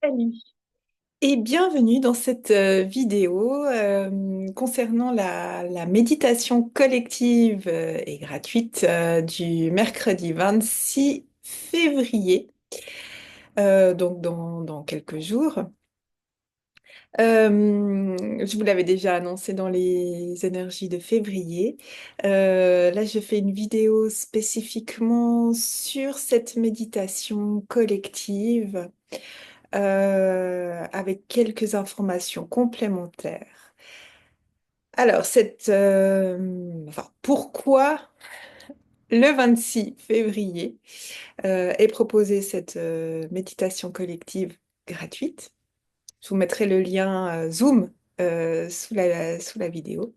Salut et bienvenue dans cette vidéo concernant la méditation collective et gratuite du mercredi 26 février, donc dans quelques jours. Je vous l'avais déjà annoncé dans les énergies de février. Là, je fais une vidéo spécifiquement sur cette méditation collective avec quelques informations complémentaires. Alors, pourquoi le 26 février est proposée cette méditation collective gratuite? Je vous mettrai le lien Zoom sous la vidéo.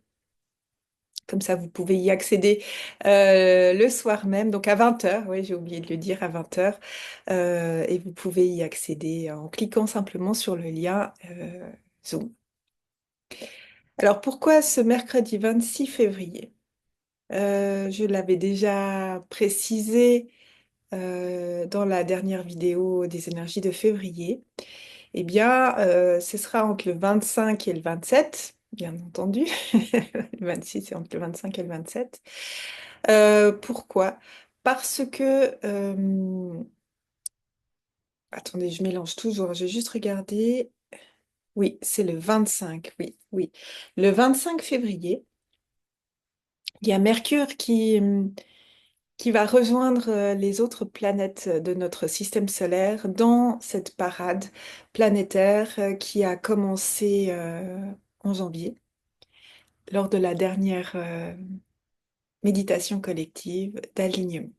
Comme ça, vous pouvez y accéder le soir même, donc à 20 heures. Oui, j'ai oublié de le dire, à 20 heures. Et vous pouvez y accéder en cliquant simplement sur le lien Zoom. Alors, pourquoi ce mercredi 26 février? Je l'avais déjà précisé dans la dernière vidéo des énergies de février. Eh bien, ce sera entre le 25 et le 27, bien entendu. Le 26, c'est entre le 25 et le 27. Pourquoi? Parce que... attendez, je mélange toujours. J'ai juste regardé. Oui, c'est le 25. Oui, oui. Le 25 février, il y a Mercure qui va rejoindre les autres planètes de notre système solaire dans cette parade planétaire qui a commencé en janvier, lors de la dernière méditation collective d'alignement.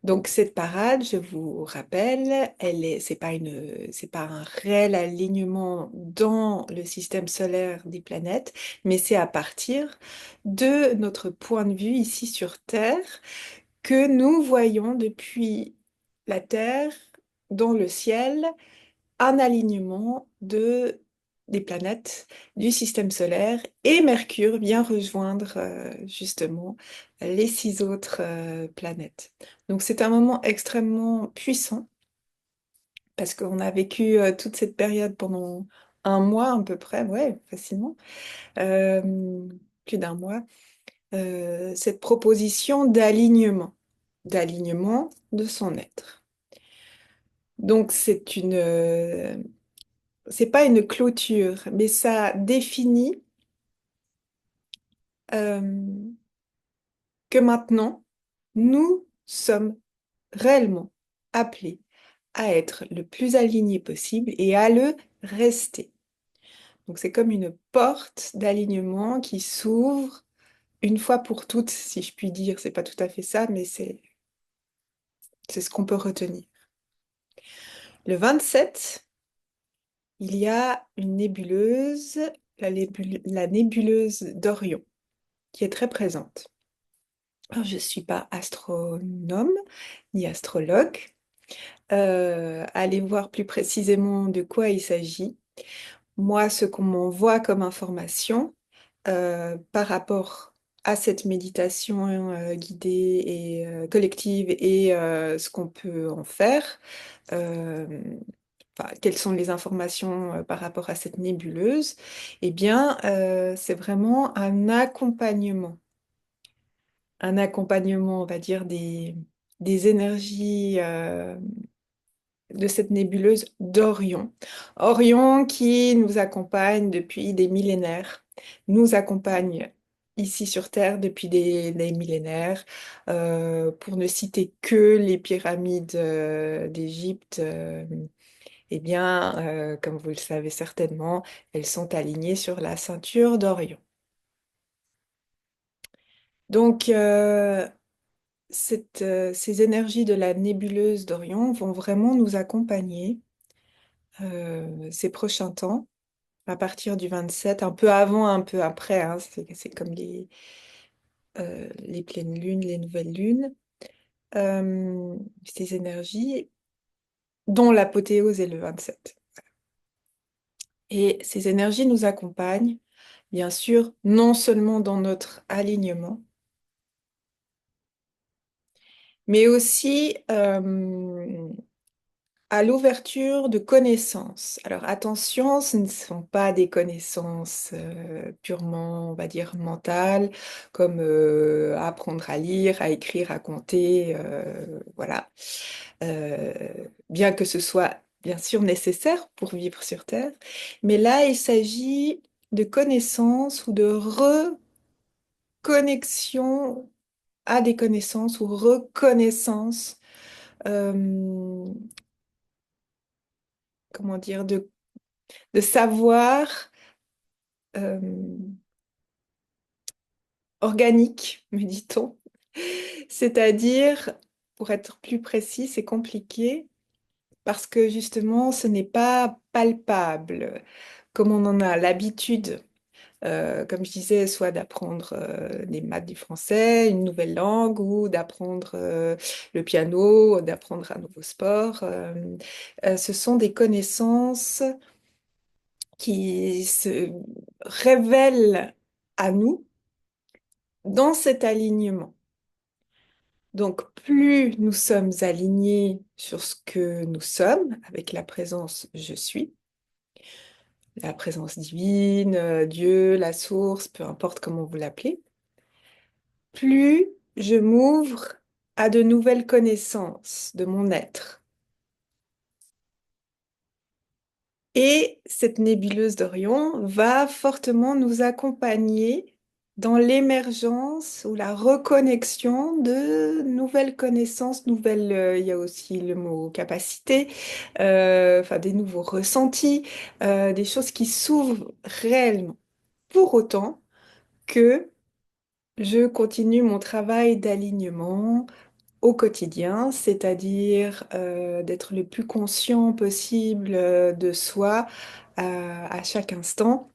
Donc cette parade, je vous rappelle, c'est pas un réel alignement dans le système solaire des planètes, mais c'est à partir de notre point de vue ici sur Terre que nous voyons depuis la Terre dans le ciel un alignement des planètes du système solaire et Mercure vient rejoindre justement les six autres planètes. Donc c'est un moment extrêmement puissant parce qu'on a vécu toute cette période pendant un mois à peu près, ouais, facilement, euh, plus d'un mois, cette proposition d'alignement de son être. Donc c'est pas une clôture, mais ça définit euh, que maintenant, nous sommes réellement appelés à être le plus alignés possible et à le rester. Donc c'est comme une porte d'alignement qui s'ouvre une fois pour toutes, si je puis dire. C'est pas tout à fait ça, mais c'est ce qu'on peut retenir. Le 27, il y a une nébuleuse, la nébuleuse d'Orion, qui est très présente. Alors, je ne suis pas astronome ni astrologue. Allez voir plus précisément de quoi il s'agit. Moi, ce qu'on m'envoie comme information par rapport à cette méditation guidée et collective et ce qu'on peut en faire, euh, quelles sont les informations par rapport à cette nébuleuse, eh bien, c'est vraiment un accompagnement, on va dire, des énergies de cette nébuleuse d'Orion. Orion qui nous accompagne depuis des millénaires, nous accompagne ici sur Terre depuis des millénaires, pour ne citer que les pyramides d'Égypte. Eh bien, comme vous le savez certainement, elles sont alignées sur la ceinture d'Orion. Donc, ces énergies de la nébuleuse d'Orion vont vraiment nous accompagner ces prochains temps, à partir du 27, un peu avant, un peu après, hein, c'est comme les pleines lunes, les nouvelles lunes, ces énergies dont l'apothéose est le 27. Et ces énergies nous accompagnent, bien sûr, non seulement dans notre alignement, mais aussi à l'ouverture de connaissances. Alors attention, ce ne sont pas des connaissances purement, on va dire, mentales, comme apprendre à lire, à écrire, à compter, voilà. Euh, Bien que ce soit bien sûr nécessaire pour vivre sur Terre, mais là, il s'agit de connaissances ou de reconnexion à des connaissances ou reconnaissance, euh, comment dire, de savoir euh, organique, me dit-on. C'est-à-dire, pour être plus précis, c'est compliqué parce que justement, ce n'est pas palpable comme on en a l'habitude. Comme je disais, soit d'apprendre des maths, du français, une nouvelle langue, ou d'apprendre le piano, ou d'apprendre un nouveau sport. Ce sont des connaissances qui se révèlent à nous dans cet alignement. Donc, plus nous sommes alignés sur ce que nous sommes, avec la présence je suis, la présence divine, Dieu, la source, peu importe comment vous l'appelez, plus je m'ouvre à de nouvelles connaissances de mon être. Et cette nébuleuse d'Orion va fortement nous accompagner dans l'émergence ou la reconnexion de nouvelles connaissances, nouvelles, il y a aussi le mot capacité, enfin des nouveaux ressentis, des choses qui s'ouvrent réellement. Pour autant que je continue mon travail d'alignement au quotidien, c'est-à-dire d'être le plus conscient possible de soi à chaque instant,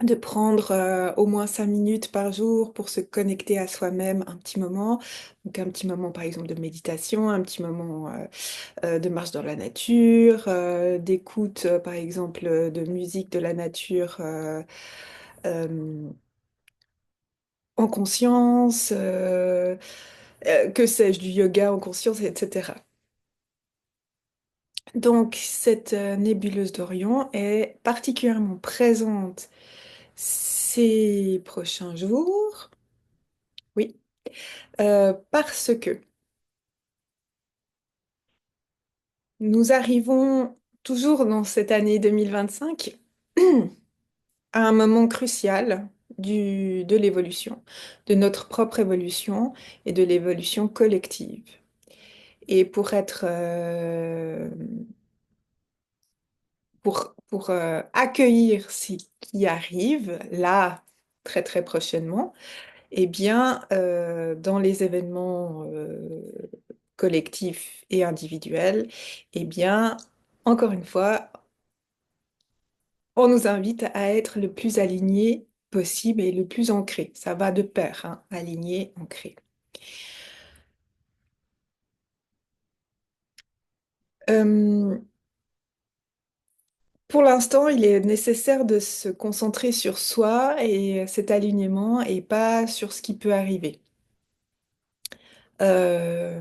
de prendre au moins 5 minutes par jour pour se connecter à soi-même un petit moment. Donc un petit moment par exemple de méditation, un petit moment de marche dans la nature, d'écoute par exemple de musique de la nature euh, en conscience, que sais-je, du yoga en conscience, etc. Donc, cette nébuleuse d'Orion est particulièrement présente ces prochains jours, oui, parce que nous arrivons toujours dans cette année 2025 à un moment crucial de l'évolution, de notre propre évolution et de l'évolution collective. Et pour accueillir ce qui arrive là, très très prochainement, eh bien, dans les événements collectifs et individuels, eh bien, encore une fois, on nous invite à être le plus aligné possible et le plus ancré. Ça va de pair, hein, aligné, ancré. Euh, pour l'instant, il est nécessaire de se concentrer sur soi et cet alignement et pas sur ce qui peut arriver. Euh,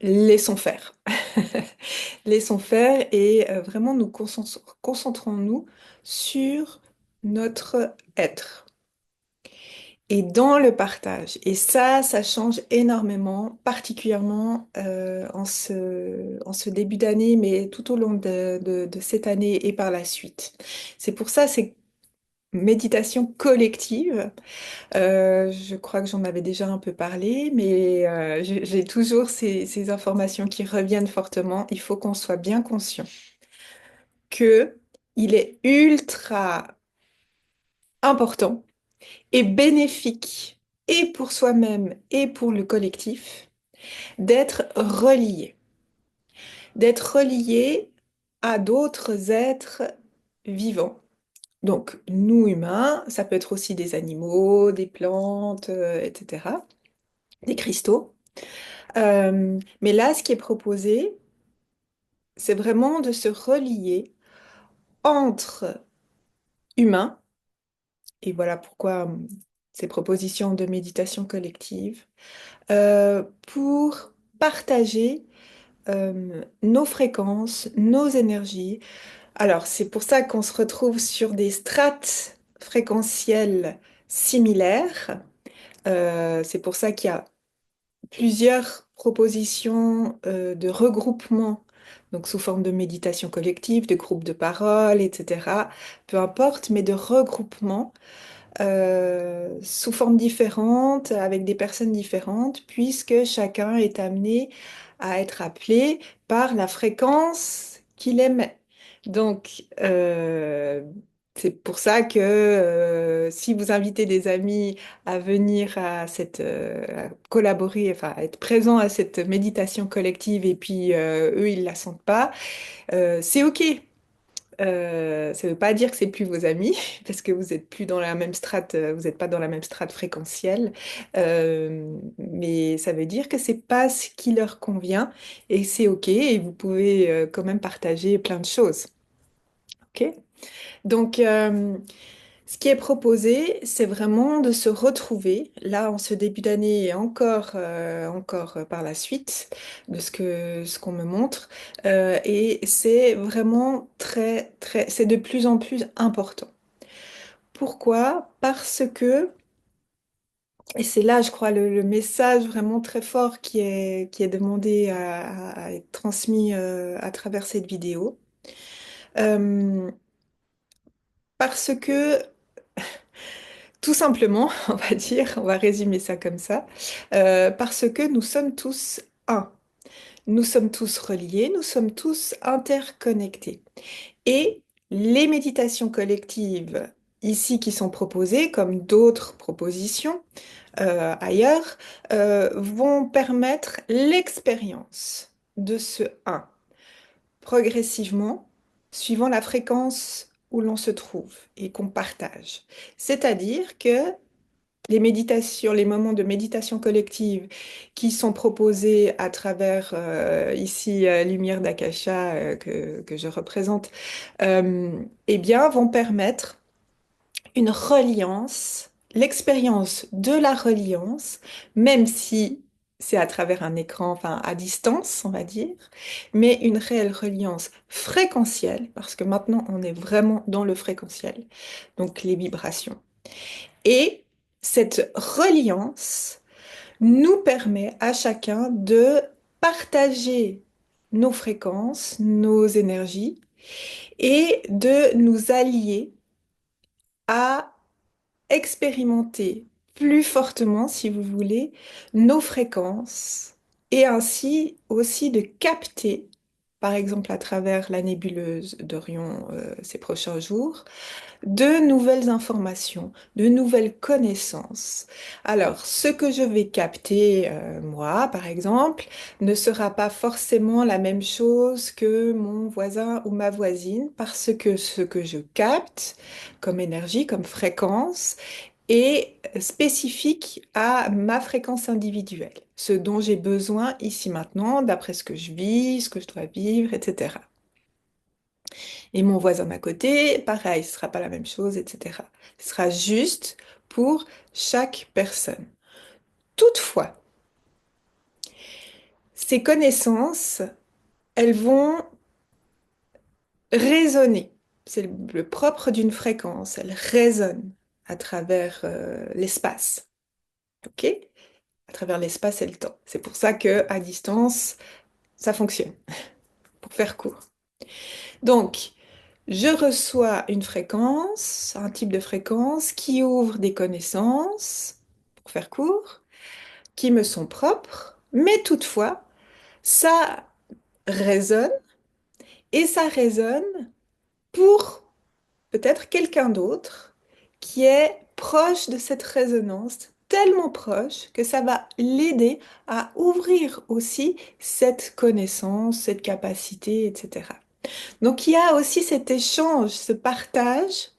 Laissons faire. Laissons faire et vraiment nous concentrons-nous sur notre être et dans le partage. Et ça change énormément, particulièrement en ce début d'année, mais tout au long de cette année et par la suite. C'est pour ça, c'est méditation collective. Je crois que j'en avais déjà un peu parlé, mais j'ai toujours ces informations qui reviennent fortement. Il faut qu'on soit bien conscient que il est ultra important et bénéfique, et pour soi-même et pour le collectif, d'être relié à d'autres êtres vivants. Donc, nous humains, ça peut être aussi des animaux, des plantes, etc., des cristaux. Mais là, ce qui est proposé, c'est vraiment de se relier entre humains, et voilà pourquoi ces propositions de méditation collective, pour partager nos fréquences, nos énergies. Alors, c'est pour ça qu'on se retrouve sur des strates fréquentielles similaires. C'est pour ça qu'il y a plusieurs propositions de regroupement, donc sous forme de méditation collective, de groupe de parole, etc. Peu importe, mais de regroupement sous formes différentes, avec des personnes différentes, puisque chacun est amené à être appelé par la fréquence qu'il émet. Donc, c'est pour ça que si vous invitez des amis à venir à à collaborer, enfin à être présents à cette méditation collective et puis eux, ils la sentent pas, c'est OK. Ça ne veut pas dire que c'est plus vos amis, parce que vous êtes plus dans la même strate, vous n'êtes pas dans la même strate fréquentielle, mais ça veut dire que c'est pas ce qui leur convient et c'est OK et vous pouvez quand même partager plein de choses. OK? Donc, ce qui est proposé, c'est vraiment de se retrouver là en ce début d'année et encore par la suite de ce qu'on me montre. Et c'est vraiment c'est de plus en plus important. Pourquoi? Parce que, et c'est là, je crois, le message vraiment très fort qui est demandé à être transmis à travers cette vidéo. Euh, Parce que tout simplement, on va dire, on va résumer ça comme ça, parce que nous sommes tous un. Nous sommes tous reliés, nous sommes tous interconnectés. Et les méditations collectives ici qui sont proposées, comme d'autres propositions ailleurs, vont permettre l'expérience de ce un progressivement, suivant la fréquence où l'on se trouve et qu'on partage. C'est-à-dire que les méditations, les moments de méditation collective qui sont proposés à travers ici Lumière d'Akasha que je représente, euh, eh bien, vont permettre une reliance, l'expérience de la reliance, même si c'est à travers un écran, enfin à distance, on va dire, mais une réelle reliance fréquentielle, parce que maintenant on est vraiment dans le fréquentiel, donc les vibrations. Et cette reliance nous permet à chacun de partager nos fréquences, nos énergies et de nous allier à expérimenter plus fortement, si vous voulez, nos fréquences et ainsi aussi de capter, par exemple à travers la nébuleuse d'Orion ces prochains jours, de nouvelles informations, de nouvelles connaissances. Alors, ce que je vais capter, moi, par exemple, ne sera pas forcément la même chose que mon voisin ou ma voisine, parce que ce que je capte comme énergie, comme fréquence, est spécifique à ma fréquence individuelle, ce dont j'ai besoin ici maintenant, d'après ce que je vis, ce que je dois vivre, etc. Et mon voisin d'à côté, pareil, ce sera pas la même chose, etc. Ce sera juste pour chaque personne. Toutefois, ces connaissances, elles vont résonner. C'est le propre d'une fréquence. Elle résonne à travers l'espace. OK? À travers l'espace et le temps. C'est pour ça que à distance, ça fonctionne, pour faire court. Donc, je reçois une fréquence, un type de fréquence qui ouvre des connaissances, pour faire court, qui me sont propres, mais toutefois, ça résonne et ça résonne pour peut-être quelqu'un d'autre qui est proche de cette résonance, tellement proche que ça va l'aider à ouvrir aussi cette connaissance, cette capacité, etc. Donc il y a aussi cet échange, ce partage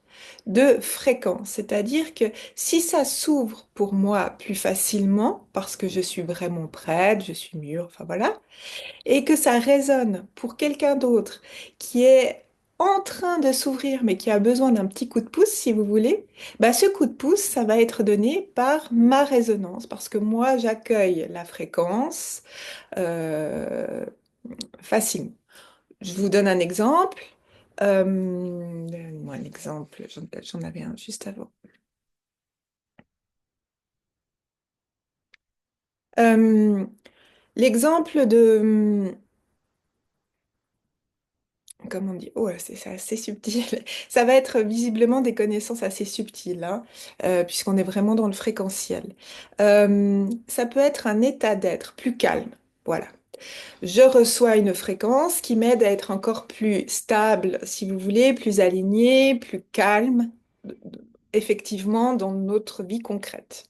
de fréquences, c'est-à-dire que si ça s'ouvre pour moi plus facilement, parce que je suis vraiment prête, je suis mûre, enfin voilà, et que ça résonne pour quelqu'un d'autre qui est en train de s'ouvrir mais qui a besoin d'un petit coup de pouce, si vous voulez, bah ce coup de pouce, ça va être donné par ma résonance, parce que moi j'accueille la fréquence, euh, facilement. Je vous donne un exemple. Donne-moi un exemple, j'en avais un juste avant. Euh, L'exemple de, comment on dit? Oh, c'est assez subtil. Ça va être visiblement des connaissances assez subtiles, hein, puisqu'on est vraiment dans le fréquentiel. Ça peut être un état d'être plus calme. Voilà. Je reçois une fréquence qui m'aide à être encore plus stable, si vous voulez, plus aligné, plus calme, effectivement, dans notre vie concrète.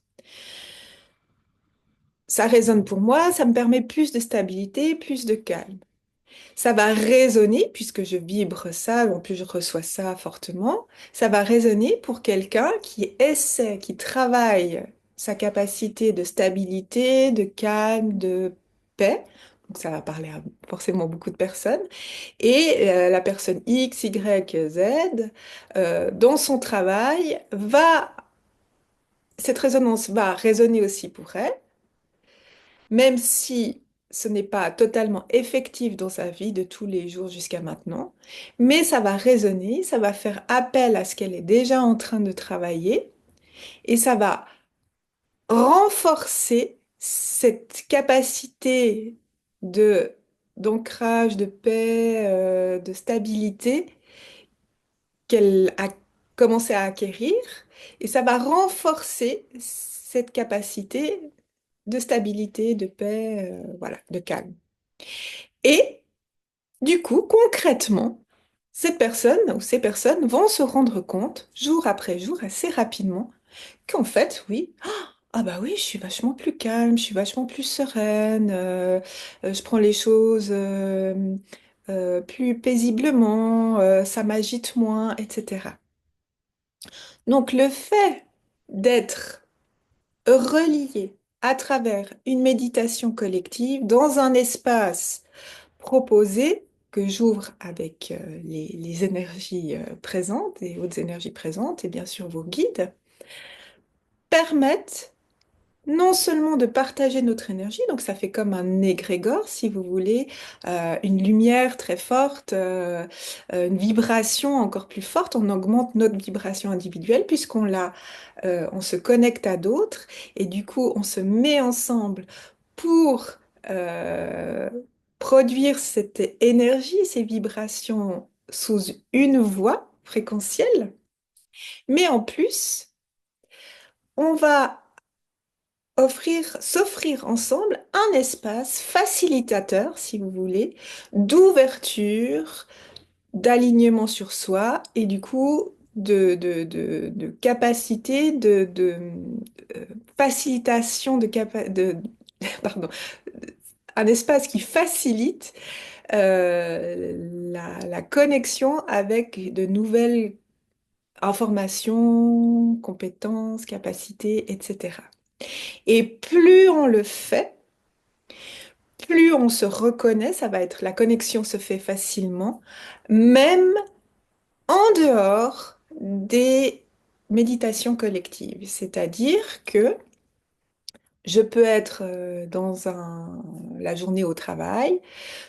Ça résonne pour moi, ça me permet plus de stabilité, plus de calme. Ça va résonner, puisque je vibre ça, en plus je reçois ça fortement, ça va résonner pour quelqu'un qui essaie, qui travaille sa capacité de stabilité, de calme, de paix. Donc ça va parler à forcément beaucoup de personnes. Et la personne X, Y, Z, dans son travail, cette résonance va résonner aussi pour elle, même si ce n'est pas totalement effectif dans sa vie de tous les jours jusqu'à maintenant, mais ça va résonner, ça va faire appel à ce qu'elle est déjà en train de travailler et ça va renforcer cette capacité de d'ancrage, de paix, de stabilité qu'elle a commencé à acquérir et ça va renforcer cette capacité de stabilité, de paix, voilà, de calme. Et du coup, concrètement, cette personne ou ces personnes vont se rendre compte, jour après jour, assez rapidement, qu'en fait, oui, ah bah oui, je suis vachement plus calme, je suis vachement plus sereine, je prends les choses plus paisiblement, ça m'agite moins, etc. Donc le fait d'être relié à travers une méditation collective dans un espace proposé que j'ouvre avec les énergies présentes et autres énergies présentes et bien sûr vos guides permettent non seulement de partager notre énergie, donc ça fait comme un égrégore, si vous voulez, une lumière très forte, une vibration encore plus forte, on augmente notre vibration individuelle on se connecte à d'autres et du coup on se met ensemble pour euh, produire cette énergie, ces vibrations sous une voie fréquentielle, mais en plus on va s'offrir ensemble un espace facilitateur, si vous voulez, d'ouverture, d'alignement sur soi et du coup de capacité euh, facilitation pardon, un espace qui facilite la connexion avec de nouvelles informations, compétences, capacités, etc. Et plus on le fait, plus on se reconnaît, ça va être la connexion se fait facilement, même en dehors des méditations collectives. C'est-à-dire que je peux être la journée au travail,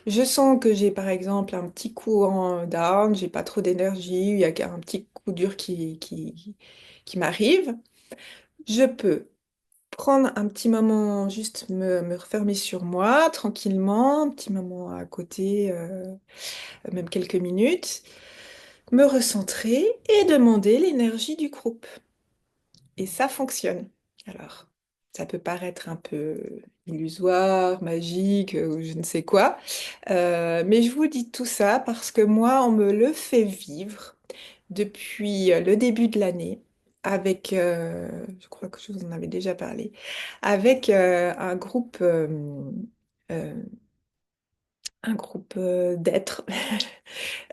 je sens que j'ai par exemple un petit coup en down, j'ai pas trop d'énergie, il y a un petit coup dur qui m'arrive. Je peux prendre un petit moment, juste me refermer sur moi, tranquillement, un petit moment à côté, même quelques minutes, me recentrer et demander l'énergie du groupe. Et ça fonctionne. Alors, ça peut paraître un peu illusoire, magique, ou je ne sais quoi, mais je vous dis tout ça parce que moi, on me le fait vivre depuis le début de l'année avec, je crois que je vous en avais déjà parlé, avec euh, un groupe d'êtres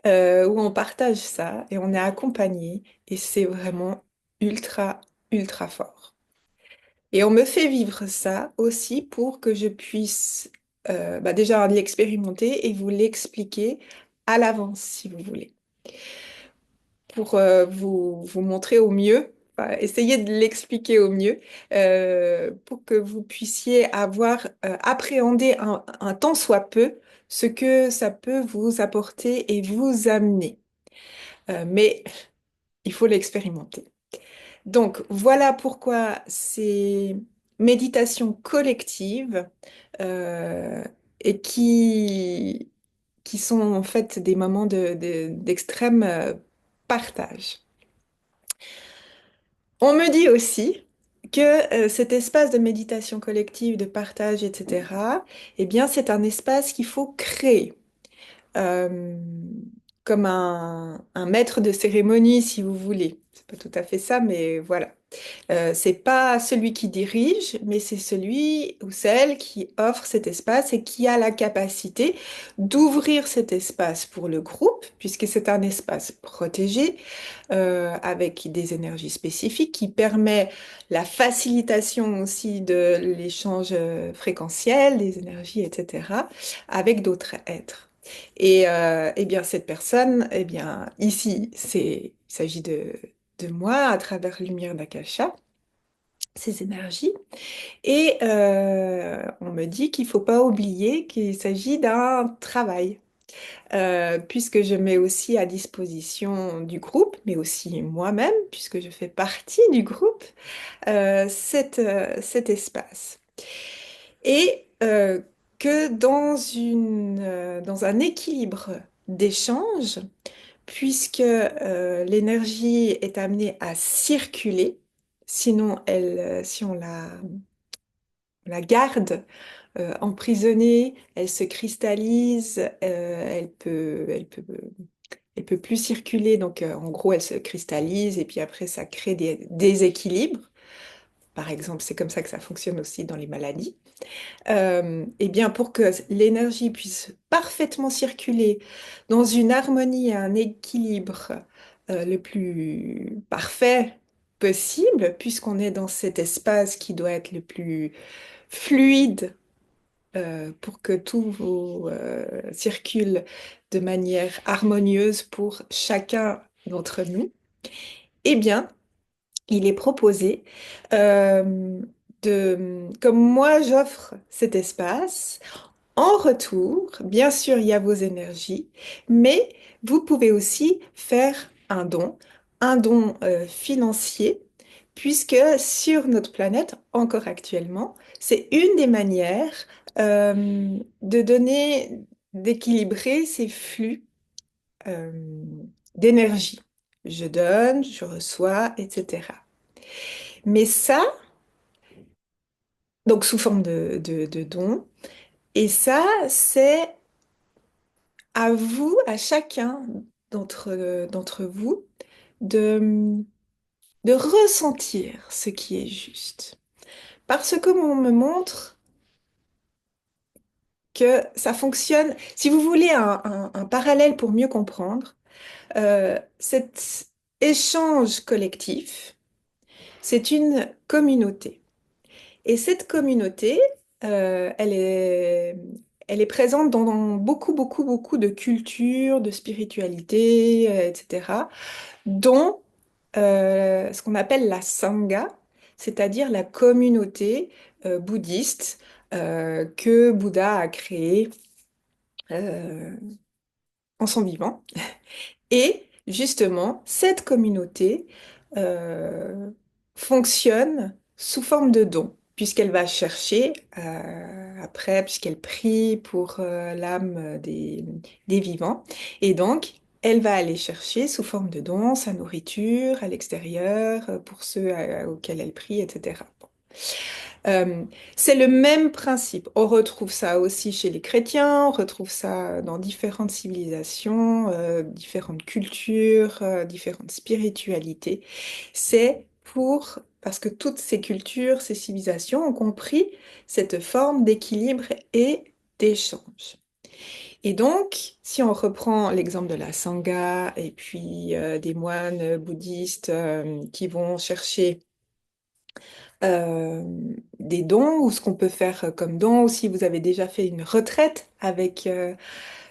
où on partage ça et on est accompagné et c'est vraiment ultra, ultra fort. Et on me fait vivre ça aussi pour que je puisse déjà l'expérimenter et vous l'expliquer à l'avance si vous voulez. Pour vous montrer au mieux, enfin, essayer de l'expliquer au mieux, pour que vous puissiez avoir appréhendé un tant soit peu ce que ça peut vous apporter et vous amener. Mais il faut l'expérimenter. Donc, voilà pourquoi ces méditations collectives euh, et qui sont en fait des moments d'extrême partage. On me dit aussi que cet espace de méditation collective, de partage, etc., eh bien, c'est un espace qu'il faut créer. euh, Comme un maître de cérémonie, si vous voulez. C'est pas tout à fait ça, mais voilà. C'est pas celui qui dirige, mais c'est celui ou celle qui offre cet espace et qui a la capacité d'ouvrir cet espace pour le groupe, puisque c'est un espace protégé, avec des énergies spécifiques qui permet la facilitation aussi de l'échange fréquentiel, des énergies, etc., avec d'autres êtres. Et eh bien, cette personne, eh bien, ici, il s'agit de moi à travers Lumière d'Akasha, ces énergies. Et on me dit qu'il ne faut pas oublier qu'il s'agit d'un travail, puisque je mets aussi à disposition du groupe, mais aussi moi-même, puisque je fais partie du groupe, cet espace. Et que dans un équilibre d'échange, puisque l'énergie est amenée à circuler, sinon si on la garde emprisonnée, elle se cristallise, elle peut plus circuler, donc en gros elle se cristallise et puis après ça crée des déséquilibres. Par exemple, c'est comme ça que ça fonctionne aussi dans les maladies. Eh bien, pour que l'énergie puisse parfaitement circuler dans une harmonie et un équilibre le plus parfait possible, puisqu'on est dans cet espace qui doit être le plus fluide pour que circule de manière harmonieuse pour chacun d'entre nous, eh bien, il est proposé comme moi j'offre cet espace, en retour, bien sûr, il y a vos énergies, mais vous pouvez aussi faire un don financier, puisque sur notre planète, encore actuellement, c'est une des manières de donner, d'équilibrer ces flux euh, d'énergie. Je donne, je reçois, etc. Mais ça, donc sous forme de dons, et ça, c'est à vous, à chacun d'entre vous, de, de ressentir ce qui est juste. Parce que on me montre que ça fonctionne. Si vous voulez un parallèle pour mieux comprendre, cet échange collectif, c'est une communauté. Et cette communauté, euh, elle est, elle est présente dans beaucoup, beaucoup, beaucoup de cultures, de spiritualité, etc., dont ce qu'on appelle la Sangha, c'est-à-dire la communauté bouddhiste que Bouddha a créée euh, en son vivant. Et justement, cette communauté euh, fonctionne sous forme de don, puisqu'elle va chercher, après, puisqu'elle prie pour l'âme des vivants. Et donc, elle va aller chercher sous forme de don sa nourriture à l'extérieur pour ceux auxquels elle prie, etc. Euh, c'est le même principe. On retrouve ça aussi chez les chrétiens, on retrouve ça dans différentes civilisations, différentes cultures, différentes spiritualités. Parce que toutes ces cultures, ces civilisations ont compris cette forme d'équilibre et d'échange. Et donc, si on reprend l'exemple de la Sangha et puis des moines bouddhistes qui vont chercher euh, des dons ou ce qu'on peut faire comme don, ou si vous avez déjà fait une retraite avec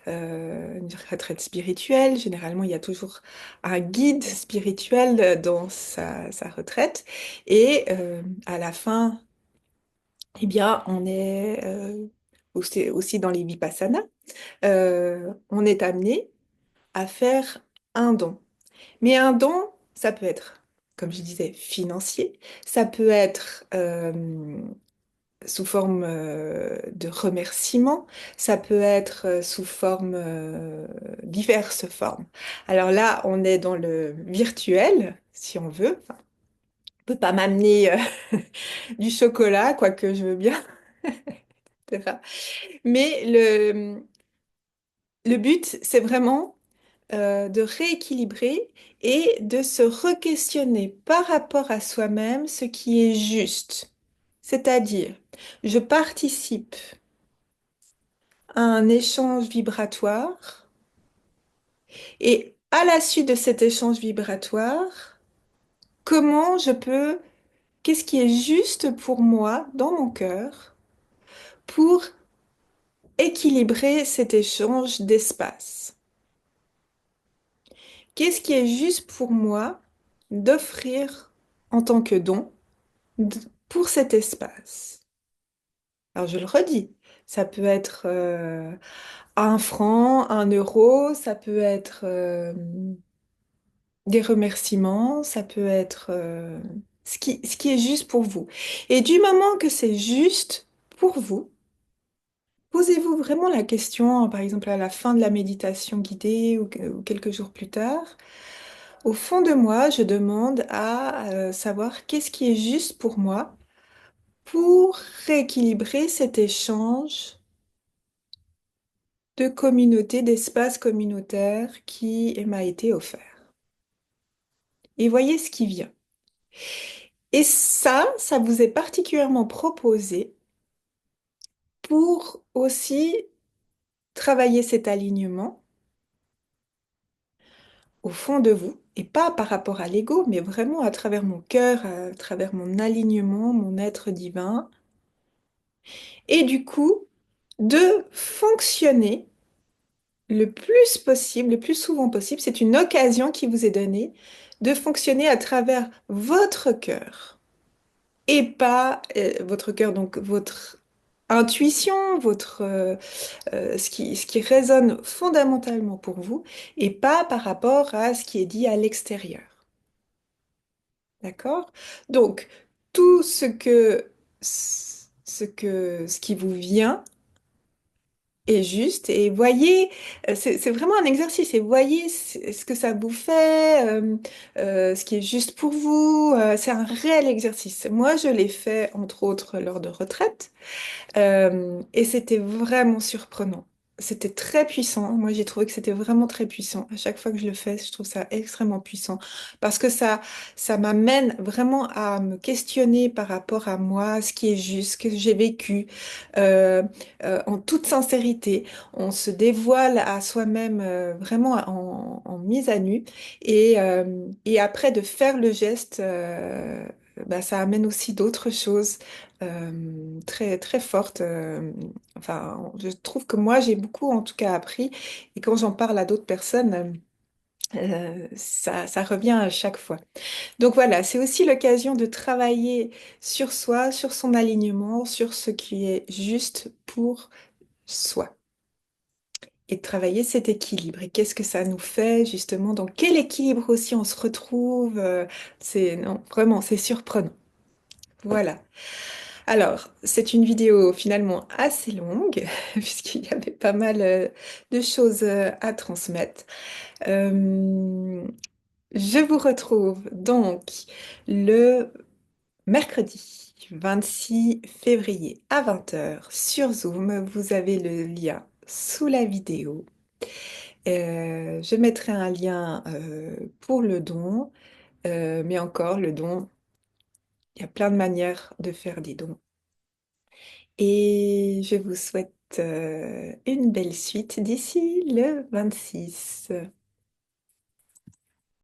une retraite spirituelle, généralement il y a toujours un guide spirituel dans sa retraite et à la fin, eh bien, on est aussi dans les vipassanas. on est amené à faire un don. Mais un don, ça peut être, comme je disais, financier, ça peut être sous forme de remerciement, ça peut être sous forme, diverses formes. Alors là, on est dans le virtuel, si on veut. Enfin, on peut pas m'amener du chocolat, quoique je veux bien, etc. Mais le but, c'est vraiment de rééquilibrer et de se re-questionner par rapport à soi-même ce qui est juste. C'est-à-dire, je participe à un échange vibratoire et à la suite de cet échange vibratoire, comment je peux, qu'est-ce qui est juste pour moi dans mon cœur pour équilibrer cet échange d'espace? Qu'est-ce qui est juste pour moi d'offrir en tant que don pour cet espace? Alors je le redis, ça peut être 1 franc, 1 euro, ça peut être des remerciements, ça peut être ce qui est juste pour vous. Et du moment que c'est juste pour vous, posez-vous vraiment la question, par exemple à la fin de la méditation guidée ou quelques jours plus tard. Au fond de moi, je demande à savoir qu'est-ce qui est juste pour moi pour rééquilibrer cet échange de communauté, d'espace communautaire qui m'a été offert. Et voyez ce qui vient. Et ça vous est particulièrement proposé pour aussi travailler cet alignement au fond de vous, et pas par rapport à l'ego, mais vraiment à travers mon cœur, à travers mon alignement, mon être divin, et du coup, de fonctionner le plus possible, le plus souvent possible. C'est une occasion qui vous est donnée de fonctionner à travers votre cœur et pas votre cœur, donc votre intuition, ce qui résonne fondamentalement pour vous et pas par rapport à ce qui est dit à l'extérieur. D'accord? Donc, tout ce qui vous vient est juste et voyez, c'est vraiment un exercice et voyez ce que ça vous fait, ce qui est juste pour vous. C'est un réel exercice. Moi, je l'ai fait entre autres lors de retraites. Et c'était vraiment surprenant. C'était très puissant. Moi, j'ai trouvé que c'était vraiment très puissant. À chaque fois que je le fais, je trouve ça extrêmement puissant parce que ça m'amène vraiment à me questionner par rapport à moi, ce qui est juste, ce que j'ai vécu, euh, en toute sincérité. On se dévoile à soi-même vraiment en mise à nu et après de faire le geste, bah, ça amène aussi d'autres choses très, très forte. Enfin, je trouve que moi, j'ai beaucoup, en tout cas, appris. Et quand j'en parle à d'autres personnes, ça revient à chaque fois. Donc voilà, c'est aussi l'occasion de travailler sur soi, sur son alignement, sur ce qui est juste pour soi. Et de travailler cet équilibre. Et qu'est-ce que ça nous fait, justement? Dans quel équilibre aussi on se retrouve? Non, vraiment, c'est surprenant. Voilà. Alors, c'est une vidéo finalement assez longue, puisqu'il y avait pas mal de choses à transmettre. Euh, je vous retrouve donc le mercredi 26 février à 20 heures sur Zoom. Vous avez le lien sous la vidéo. Je mettrai un lien pour le don, mais encore, le don, il y a plein de manières de faire des dons. Et je vous souhaite une belle suite d'ici le 26.